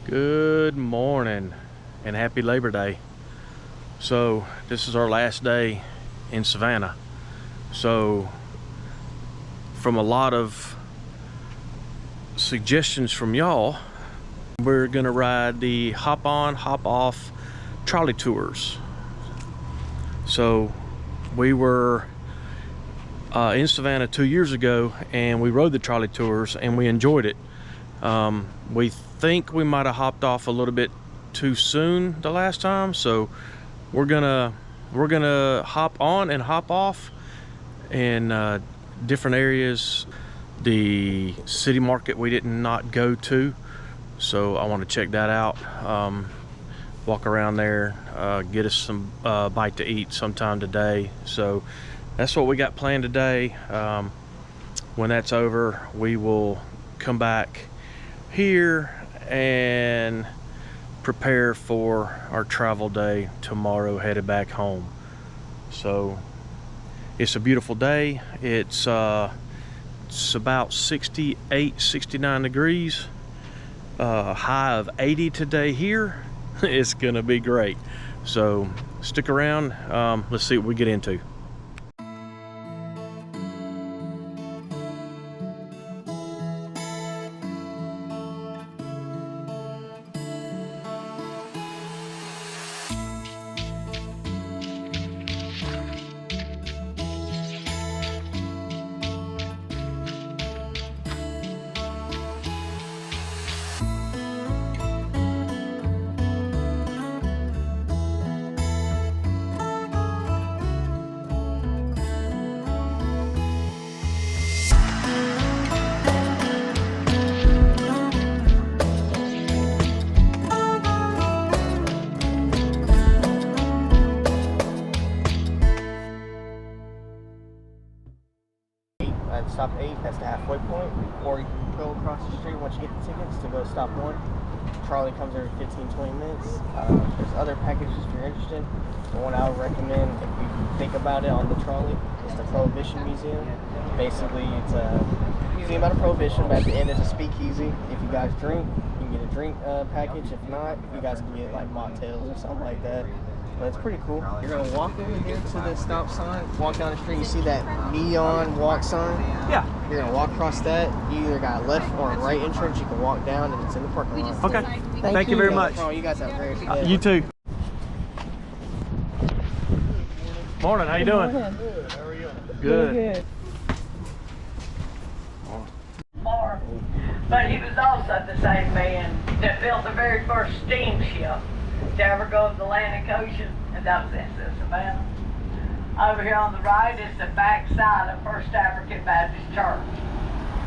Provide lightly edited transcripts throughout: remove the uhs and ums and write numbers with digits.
Good morning and happy Labor Day. So this is our last day in Savannah. So from a lot of suggestions from y'all, we're gonna ride the Hop-On Hop-Off Trolley Tours. So we were in Savannah 2 years ago and we rode the trolley tours and we enjoyed it. We think we might have hopped off a little bit too soon the last time, so we're gonna hop on and hop off in different areas. The city market we did not go to, so I want to check that out. Walk around there, get us some bite to eat sometime today. So that's what we got planned today. When that's over, we will come back here and prepare for our travel day tomorrow, headed back home. So it's a beautiful day. It's about 68, 69 degrees, high of 80 today here. It's gonna be great. So stick around. Let's see what we get into. At stop 8, that's the halfway point, or you can go across the street once you get the tickets to go to stop 1. Trolley comes every 15-20 minutes. There's other packages if you're interested. The one I would recommend, if you think about it, on the trolley is the Prohibition Museum. Basically, it's a museum about a prohibition, but at the end it's a speakeasy. If you guys drink, you can get a drink package. If not, you guys can get like mocktails or something like that. But it's pretty cool. You're gonna walk over here to the stop sign, walk down the street, you see that neon walk sign? Yeah. You're gonna walk across that. You either got a left or a right entrance. You can walk down and it's in the parking lot. Okay. Thank you very much. Oh, you guys have a very good day. You too. Morning, how you doing? Good, how are you? Good. But he was also the same man that built the very first steamship to ever go to the Atlantic Ocean, and that was in Savannah. Over here on the right is the back side of First African Baptist Church.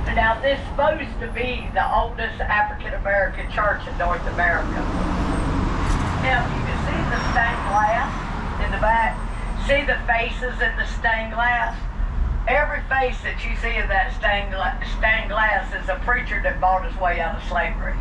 And now this is supposed to be the oldest African American church in North America. Now you can see the stained glass in the back. See the faces in the stained glass? Every face that you see of that stained glass is a preacher that bought his way out of slavery.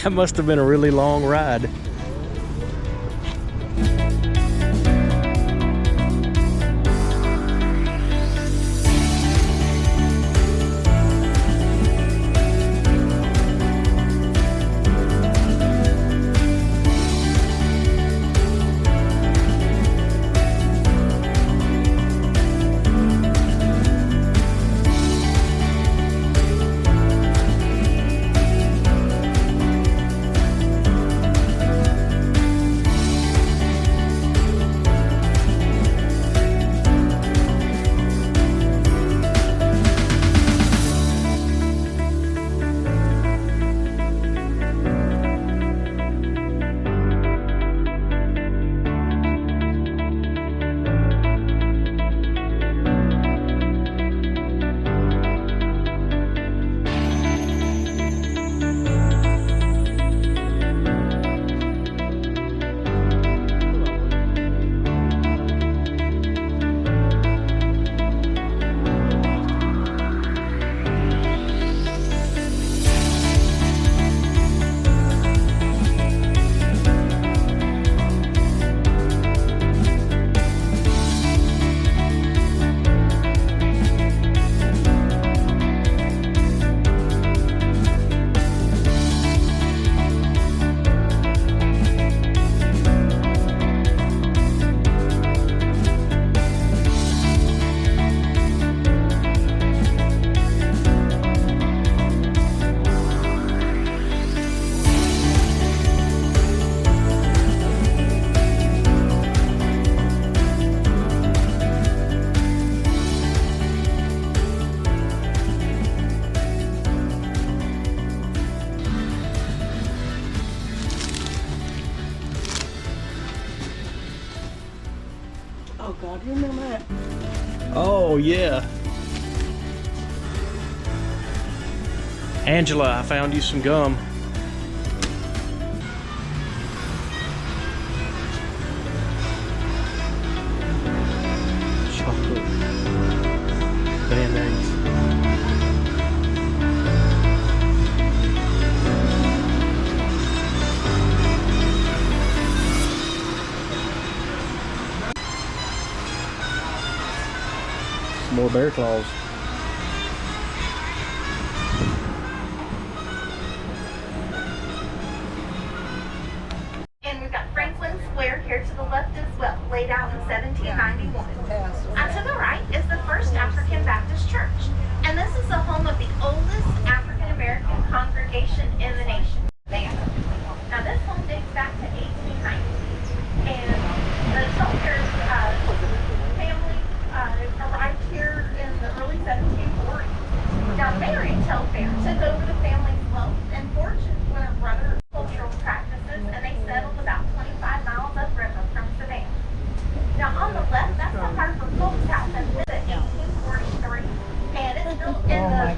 That must have been a really long ride. Oh God, you remember that? Oh yeah. Angela, I found you some gum. Chocolate Band-Aids. Some more bear claws. And we've got Franklin Square here to the left as well, laid out in 1791. And to the right is the First African Baptist Church. And this is the home of the oldest African American congregation in the nation. Now this home dates back to 1890. And the Telfair family arrived here in the early 1740s. Now Mary Telfair took over the family's wealth and fortune when her brother cultural practices, and they settled about 25 miles upriver from Savannah. Now on the left, that's the Harper Folks House, and it's at 1843, and it's built in the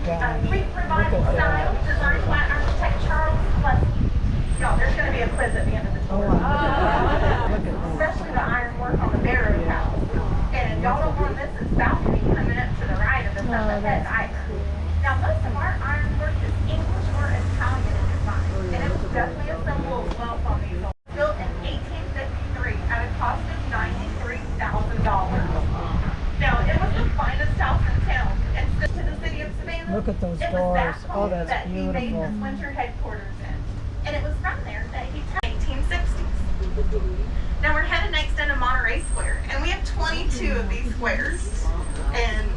Greek Revival style, designed by architect Charles Lusky. Y'all, there's going to be a quiz at the end of the tour. Especially the ironwork on the Barrow House. And y'all don't want this balcony coming up to the right of the stuff ahead either. Now most of our ironwork is English or Italian in design, and it was definitely a symbol of wealth on these homes. Built in 1853 at a cost of $93,000. Now it was the finest house in town, and to the city of Savannah. Look at those it was doors. that Oh, home that's that he made beautiful. his winter headquarters in, and it was from there that he took 1860s. Now we're headed next into Monterey Square, and we have 22 of these squares. And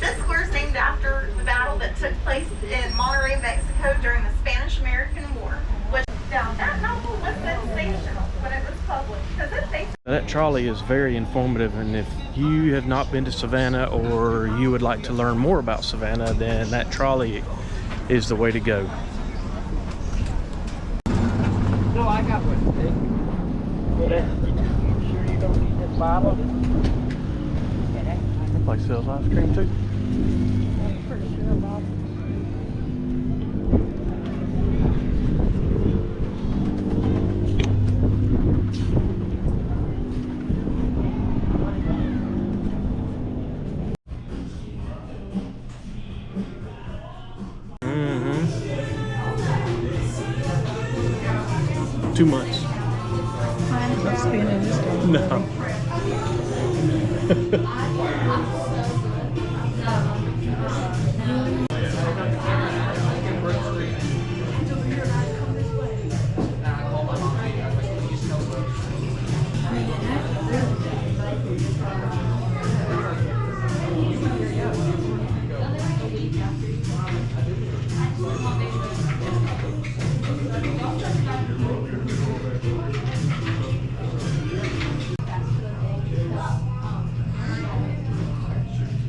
this square is named after the battle that took place in Monterey, Mexico during the Spanish-American War. Which, now that novel was sensational when it was published, because it basically... That trolley is very informative, and if you have not been to Savannah or you would like to learn more about Savannah, then that trolley is the way to go. No, I got one. You sure you don't need this bottle? That place sells ice cream too. I'm pretty sure about it. Mm-hmm. 2 months. Not spinning this time. No.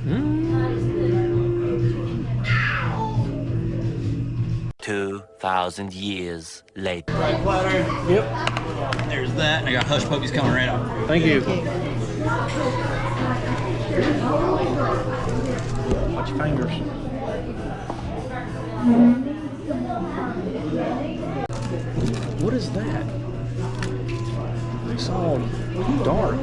Mm. 2,000 years later. Right platter. Yep. There's that. And I got hush puppies coming right up. Thank you. Watch your fingers. What is that? It's all dark.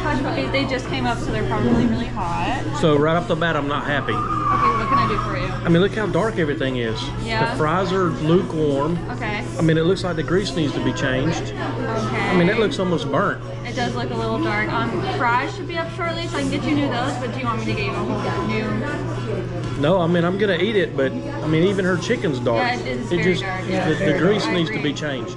Hush puppies, they just came up, so they're probably really hot. So right off the bat, I'm not happy. Okay, what can I do for you? I mean, look how dark everything is. Yeah. The fries are lukewarm. Okay. I mean, it looks like the grease needs to be changed. Okay. I mean, it looks almost burnt. It does look a little dark. Fries should be up shortly, so I can get you new those, but do you want me to get you a whole new? No, I mean, I'm gonna eat it, but I mean, even her chicken's dark. Yeah, it is very dark. Yeah. The grease I needs to agree. be changed.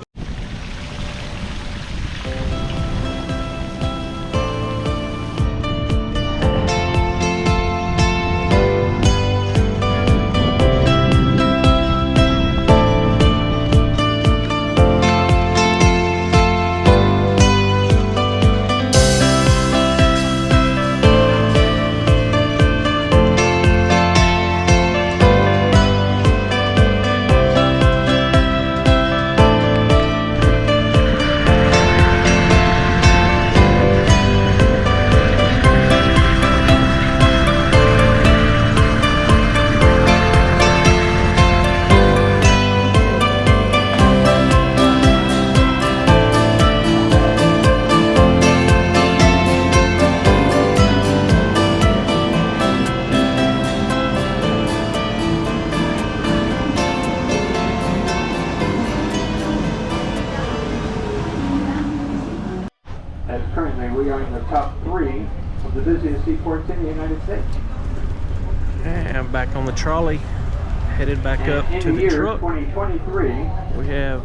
the busiest seaports in the United States. And I'm back on the trolley, headed back up in to the year truck. 2023, We have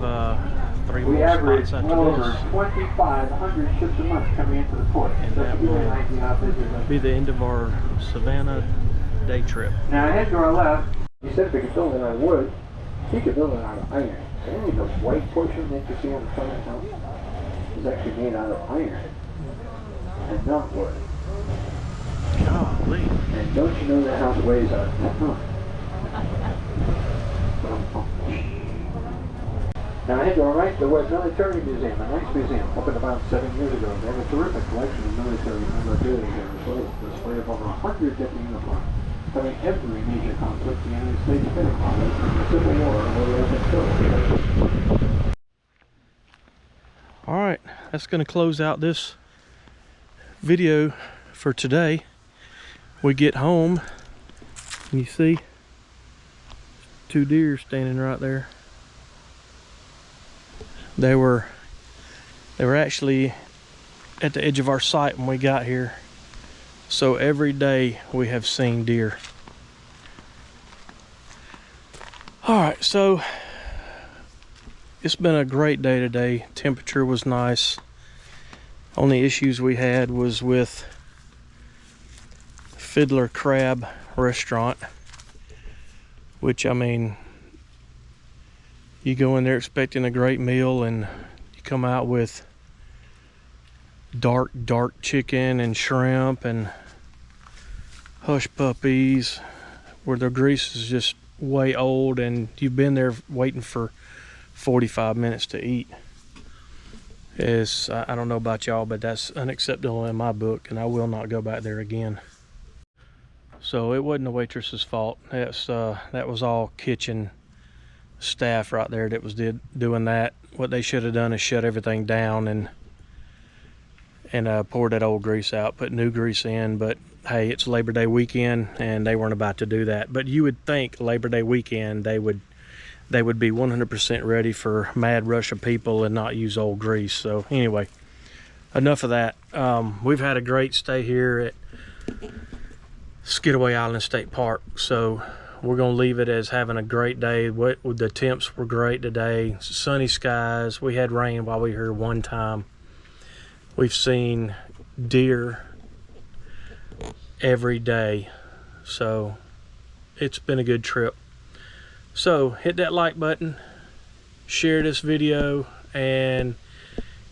3 we more average spots well after over this. 2,500 ships a month coming into the port. And Just that to give you an will idea how busy it is. be the end of our Savannah day trip. Now ahead to our left, he said if we could build it out of wood, he could build it out of iron. And only the white portion that you see on the front of the house is actually made out of iron and not wood. Golly. And don't you know that house weighs a ton? Now ahead to our right, the West Military Museum, a nice museum, opened about 7 years ago. They have a terrific collection of military memorabilia here, as well as a display of over 100 different uniforms, covering every major conflict the United States been involved from the Civil War all the way up until. All right, that's going to close out this video for today. We get home, and you see 2 deer standing right there. They were actually at the edge of our sight when we got here. So every day we have seen deer. All right, so it's been a great day today. Temperature was nice. Only issues we had was with Fiddler Crab Restaurant, which, I mean, you go in there expecting a great meal and you come out with dark chicken and shrimp and hush puppies where the grease is just way old and you've been there waiting for 45 minutes to eat. I don't know about y'all, but that's unacceptable in my book, and I will not go back there again. So it wasn't the waitress's fault. That was all kitchen staff right there that was doing that. What they should have done is shut everything down and pour that old grease out, put new grease in. But hey, it's Labor Day weekend and they weren't about to do that. But you would think Labor Day weekend they would be 100% ready for mad rush of people and not use old grease. So anyway, enough of that. We've had a great stay here at Skidaway Island State Park, so we're gonna leave it as having a great day. The temps were great today, sunny skies. We had rain while we were here one time. We've seen deer every day, so it's been a good trip. So hit that like button, share this video, and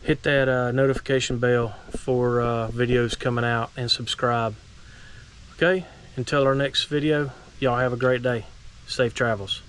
hit that notification bell for videos coming out, and subscribe. Okay, until our next video, y'all have a great day. Safe travels.